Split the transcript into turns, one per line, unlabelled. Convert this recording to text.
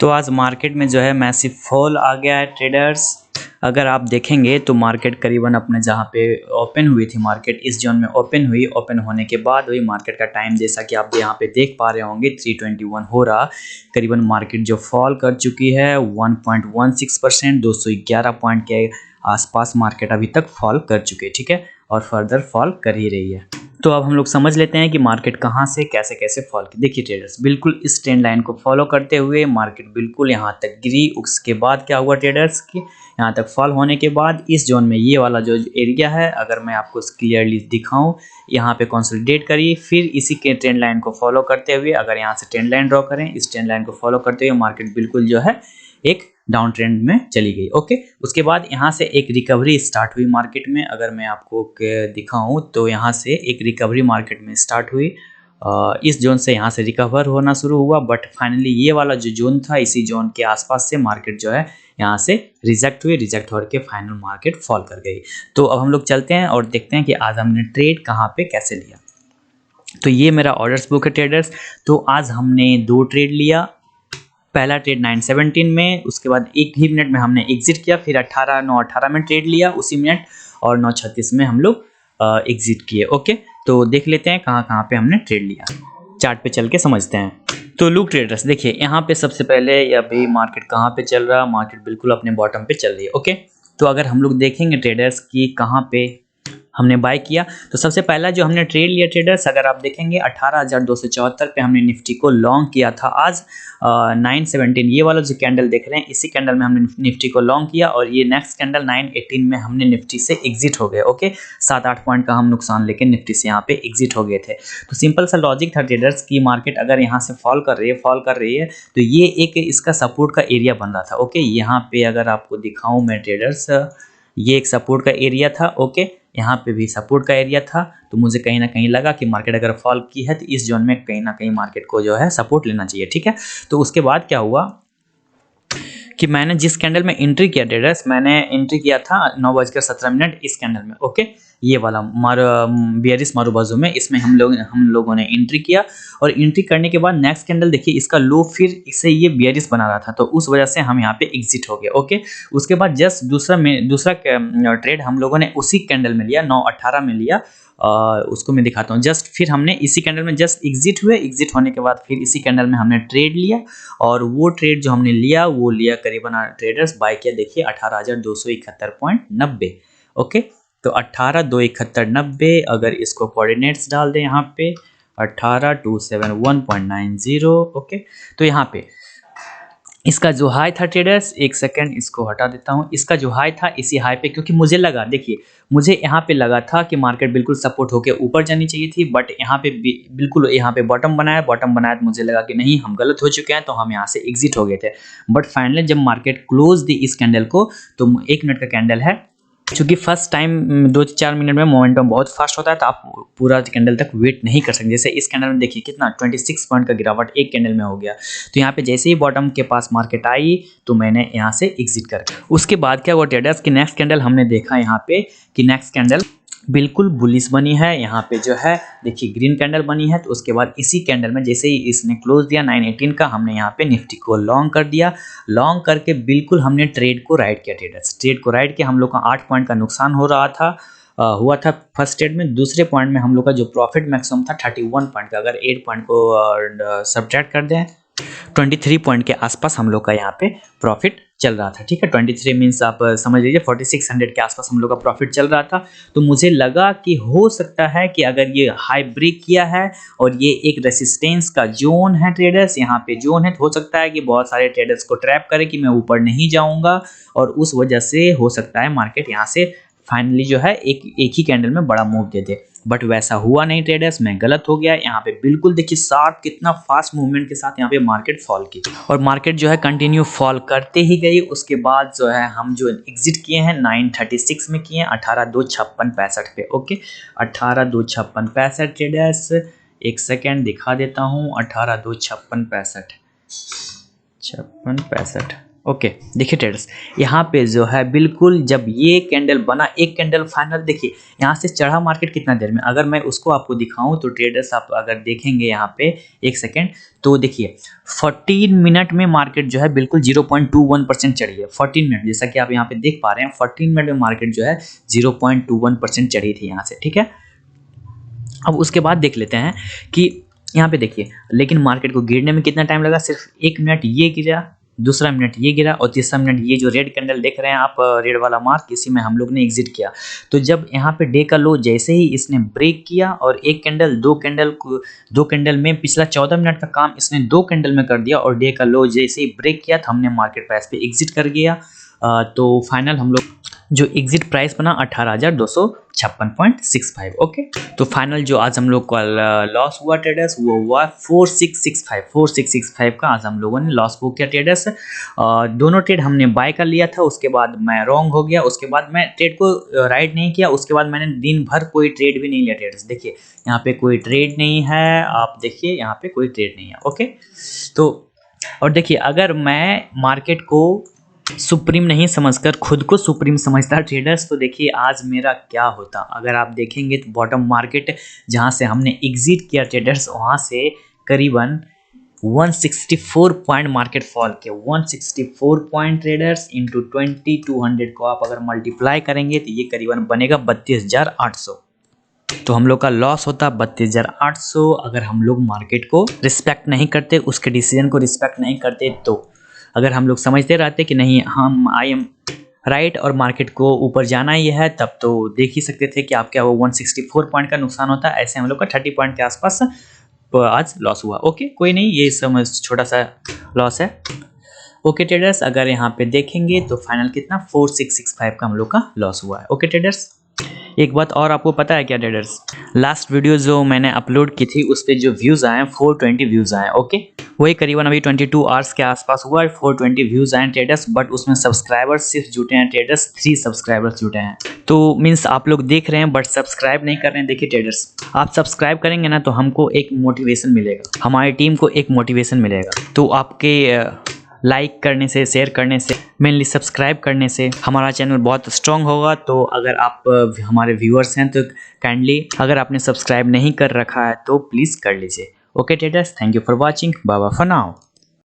तो आज मार्केट में जो है मैसिव फॉल आ गया है ट्रेडर्स। अगर आप देखेंगे तो मार्केट करीबन अपने जहाँ पे ओपन हुई थी, मार्केट इस जोन में ओपन हुई। ओपन होने के बाद वही मार्केट का टाइम जैसा कि आप यहाँ पे देख पा रहे होंगे 321 हो रहा। करीबन मार्केट जो फॉल कर चुकी है 1.16%, 211 पॉइंट के आसपास मार्केट अभी तक फॉल कर चुकी है, ठीक है, और फर्दर फॉल कर ही रही है। तो अब हम लोग समझ लेते हैं कि मार्केट कहां से कैसे कैसे फॉल की। देखिए ट्रेडर्स, बिल्कुल इस ट्रेंड लाइन को फॉलो करते हुए मार्केट बिल्कुल यहां तक गिरी। उसके बाद क्या हुआ ट्रेडर्स कि यहां तक फॉल होने के बाद इस जोन में ये वाला जो एरिया है, अगर मैं आपको क्लियरली दिखाऊं, यहाँ पे कंसोलिडेट करिए। फिर इसी के ट्रेंड लाइन को फॉलो करते हुए अगर यहाँ से ट्रेंड लाइन ड्रॉ करें, इस ट्रेंड लाइन को फॉलो करते हुए मार्केट बिल्कुल जो है एक डाउन ट्रेंड में चली गई। ओके, उसके बाद यहाँ से एक रिकवरी स्टार्ट हुई मार्केट में। अगर मैं आपको दिखाऊं तो यहाँ से एक रिकवरी मार्केट में स्टार्ट हुई। इस जोन से यहाँ से रिकवर होना शुरू हुआ, बट फाइनली ये वाला जो जोन था, इसी जोन के आसपास से मार्केट जो है यहाँ से रिजेक्ट हुई। रिजेक्ट होकर फाइनल मार्केट फॉल कर गई। तो अब हम लोग चलते हैं और देखते हैं कि आज हमने ट्रेड कहाँ पे कैसे लिया। तो ये मेरा ऑर्डर्स बुक है ट्रेडर्स। तो आज हमने 2 ट्रेड लिया। पहला ट्रेड 9:17 में, उसके बाद 1 ही मिनट में हमने एग्जिट किया। फिर 9:18 में ट्रेड लिया उसी मिनट, और 9:36 में हम लोग एग्जिट किए। ओके, तो देख लेते हैं कहाँ कहाँ पे हमने ट्रेड लिया। चार्ट पे चल के समझते हैं। तो लुक ट्रेडर्स, देखिए यहाँ पे सबसे पहले अभी मार्केट कहाँ पे चल रहा, मार्केट बिल्कुल अपने बॉटम पे चल रही है। ओके, तो अगर हम लोग देखेंगे ट्रेडर्स कि कहाँ पे हमने बाय किया, तो सबसे पहला जो हमने ट्रेड लिया ट्रेडर्स, अगर आप देखेंगे 18,274 पे हमने निफ्टी को लॉन्ग किया था। आज 9:17 ये वाला जो कैंडल देख रहे हैं, इसी कैंडल में हमने निफ्टी को लॉन्ग किया, और ये नेक्स्ट कैंडल 9:18 में हमने निफ्टी से एग्जिट हो गए। ओके, 7-8 पॉइंट का हम नुकसान लेके निफ्टी से यहाँ पे एग्जिट हो गए थे। तो सिंपल सा लॉजिक था ट्रेडर्स की मार्केट अगर यहाँ से फॉल कर रही है तो ये एक इसका सपोर्ट का एरिया बन रहा था। ओके, यहाँ पे अगर आपको दिखाऊं मैं ट्रेडर्स, ये एक सपोर्ट का एरिया था। ओके, यहाँ पे भी सपोर्ट का एरिया था। तो मुझे कहीं ना कहीं लगा कि मार्केट अगर फॉल की है तो इस जोन में कहीं ना कहीं मार्केट को जो है सपोर्ट लेना चाहिए, ठीक है। तो उसके बाद क्या हुआ कि मैंने जिस कैंडल में एंट्री किया ट्रेडर्स, मैंने एंट्री किया था 9:17 इस कैंडल में। ओके, ये वाला बियरिश मारूबाजू में, इसमें हम लोगों ने एंट्री किया। और एंट्री करने के बाद नेक्स्ट कैंडल देखिए इसका लो, फिर इसे ये बियरिश बना रहा था, तो उस वजह से हम यहाँ पे एग्जिट हो गए। ओके, उसके बाद जस्ट दूसरा ट्रेड हम लोगों ने उसी कैंडल में लिया, 9:18 में लिया। उसको मैं दिखाता हूँ। जस्ट फिर हमने इसी कैंडल में जस्ट एग्जिट हुए। एग्जिट होने के बाद फिर इसी कैंडल में हमने ट्रेड लिया, और वो ट्रेड जो हमने लिया वो लिया करीबन ट्रेडर्स बाय किया, देखिए 18,271.90। ओके, तो 18,271.90, अगर इसको कोऑर्डिनेट्स डाल दें यहाँ पे 18,271.90। ओके, तो यहाँ पे इसका जो हाई था ट्रेडर्स, एक सेकंड इसको हटा देता हूँ। इसका जो हाई था इसी हाई पे, क्योंकि मुझे लगा, देखिए मुझे यहाँ पे लगा था कि मार्केट बिल्कुल सपोर्ट होके ऊपर जानी चाहिए थी, बट यहाँ पे बिल्कुल यहाँ पे बॉटम बनाया तो मुझे लगा कि नहीं, हम गलत हो चुके हैं, तो हम यहाँ से एग्जिट हो गए थे। बट फाइनली जब मार्केट क्लोज दी इस कैंडल को, तो 1 मिनट का कैंडल है, चूंकि फर्स्ट टाइम 2-4 मिनट में मोमेंटम बहुत फास्ट होता है, तो आप पूरा कैंडल तक वेट नहीं कर सकते। जैसे इस कैंडल में देखिए कितना 26 पॉइंट का गिरावट एक कैंडल में हो गया। तो यहाँ पे जैसे ही बॉटम के पास मार्केट आई तो मैंने यहाँ से एग्जिट कर। उसके बाद क्या हुआ ट्रेडर्स कि नेक्स्ट कैंडल हमने देखा यहाँ पे कि नेक्स्ट कैंडल बिल्कुल बुलिश बनी है। यहाँ पे जो है देखिए ग्रीन कैंडल बनी है। तो उसके बाद इसी कैंडल में जैसे ही इसने क्लोज दिया 9:18 का, हमने यहाँ पे निफ्टी को लॉन्ग कर दिया। लॉन्ग करके बिल्कुल हमने ट्रेड को राइट किया ट्रेडर्स। ट्रेड को राइट किया, हम लोग का 8 पॉइंट का नुकसान हो रहा था, हुआ था फर्स्ट ट्रेड में। दूसरे पॉइंट में हम लोग का जो प्रॉफिट मैक्सिमम था 31 पॉइंट का, अगर 8 पॉइंट को सब्ट्रैक्ट कर दें 23 पॉइंट के आसपास हम लोग का यहाँ पे प्रॉफिट चल रहा था, ठीक है। 23 मीन्स आप समझ लीजिए 4600 के आसपास हम लोग का प्रॉफिट चल रहा था। तो मुझे लगा कि हो सकता है कि अगर ये हाई ब्रेक किया है और ये एक रेसिस्टेंस का जोन है ट्रेडर्स, यहाँ पे जोन है, तो हो सकता है कि बहुत सारे ट्रेडर्स को ट्रैप करे कि मैं ऊपर नहीं जाऊंगा, और उस वजह से हो सकता है मार्केट यहाँ से फाइनली जो है एक ही कैंडल में बड़ा मूव दे दे। बट वैसा हुआ नहीं ट्रेडर्स, मैं गलत हो गया। यहाँ पे बिल्कुल देखिए शार्प, कितना फास्ट मूवमेंट के साथ यहाँ पे मार्केट फॉल की, और मार्केट जो है कंटिन्यू फॉल करते ही गई। उसके बाद जो है हम जो एग्जिट किए हैं 9:36 में किए हैं 18,256.65 पे। ओके, 18,256.65 ट्रेडर्स, एक सेकेंड दिखा देता हूँ, 18,256.65 ओके देखिए ट्रेडर्स, यहाँ पे जो है बिल्कुल जब ये कैंडल बना, एक कैंडल फाइनल देखिए यहाँ से चढ़ा मार्केट कितना देर में, अगर मैं उसको आपको दिखाऊं तो ट्रेडर्स आप अगर देखेंगे यहाँ पे एक सेकेंड तो देखिए 14 मिनट में मार्केट जो है बिल्कुल 0.21% चढ़ी है। 14 मिनट जैसा कि आप यहाँ पे देख पा रहे हैं 14 मिनट में मार्केट जो है 0.21% चढ़ी थी यहाँ से, ठीक है। अब उसके बाद देख लेते हैं कि यहाँ पे देखिए लेकिन मार्केट को गिरने में कितना टाइम लगा, सिर्फ 1 मिनट ये गिरा, दूसरा मिनट ये गिरा और तीसरा मिनट ये जो रेड कैंडल देख रहे हैं आप, रेड वाला मार्क, इसी में हम लोग ने एग्जिट किया। तो जब यहाँ पे डे का लो जैसे ही इसने ब्रेक किया और एक कैंडल दो कैंडल में पिछला 14 मिनट का काम इसने 2 कैंडल में कर दिया और डे का लो जैसे ही ब्रेक किया तो हमने मार्केट प्राइस पे एग्जिट कर गया। तो फाइनल हम लोग जो एग्जिट प्राइस बना 18,256.65। ओके, तो फाइनल जो आज हम लोग का लॉस हुआ ट्रेडर्स वो हुआ 4665 का आज हम लोगों ने लॉस बुक किया ट्रेडर्स। दोनों ट्रेड हमने बाय कर लिया था, उसके बाद मैं रॉन्ग हो गया, उसके बाद मैं ट्रेड को राइट नहीं किया, उसके बाद मैंने दिन भर कोई ट्रेड भी नहीं लिया ट्रेडर्स। देखिए यहाँ पे कोई ट्रेड नहीं है, आप देखिए यहाँ पे कोई ट्रेड नहीं है। ओके, तो और देखिए अगर मैं मार्केट को सुप्रीम नहीं समझकर खुद को सुप्रीम समझता ट्रेडर्स तो देखिए आज मेरा क्या होता। अगर आप देखेंगे तो बॉटम मार्केट जहां से हमने एग्जिट किया ट्रेडर्स वहां से करीबन 164 पॉइंट मार्केट फॉल के 164 पॉइंट ट्रेडर्स इंटू 2200 को आप अगर मल्टीप्लाई करेंगे तो ये करीबन बनेगा 32,800। तो हम लोग का लॉस होता 32,800 अगर हम लोग मार्केट को रिस्पेक्ट नहीं करते, उसके डिसीजन को रिस्पेक्ट नहीं करते। तो अगर हम लोग समझते रहते कि नहीं हम आई एम राइट और मार्केट को ऊपर जाना ही है, तब तो देख ही सकते थे कि आपका वो 164 पॉइंट का नुकसान होता है। ऐसे हम लोग का 30 पॉइंट के आसपास आज लॉस हुआ। ओके, कोई नहीं, ये समझ छोटा सा लॉस है। ओके ट्रेडर्स, अगर यहाँ पे देखेंगे तो फाइनल कितना 4665 का हम लोग का लॉस हुआ है। ओके ट्रेडर्स, एक बात और आपको पता है क्या ट्रेडर्स, लास्ट वीडियो जो मैंने अपलोड की थी उस पर जो व्यूज़ आए 420 व्यूज़ आए। ओके, वही करीबन अभी 22 आवर्स के आसपास हुआ है, 420 व्यूज़ आए ट्रेडर्स, बट उसमें सब्सक्राइबर्स सिर्फ जुटे हैं ट्रेडर्स, 3 सब्सक्राइबर्स जुटे हैं। तो मीन्स आप लोग देख रहे हैं बट सब्सक्राइब नहीं कर रहे हैं। देखिए ट्रेडर्स, आप सब्सक्राइब करेंगे ना तो हमको एक मोटिवेशन मिलेगा, हमारी टीम को एक मोटिवेशन मिलेगा। तो आपके लाइक करने से, शेयर करने से, मेनली सब्सक्राइब करने से हमारा चैनल बहुत स्ट्रॉन्ग होगा। तो अगर आप हमारे व्यूअर्स हैं तो काइंडली अगर आपने सब्सक्राइब नहीं कर रखा है तो प्लीज़ कर लीजिए। Okay traders, thank you for watching, bye bye for now.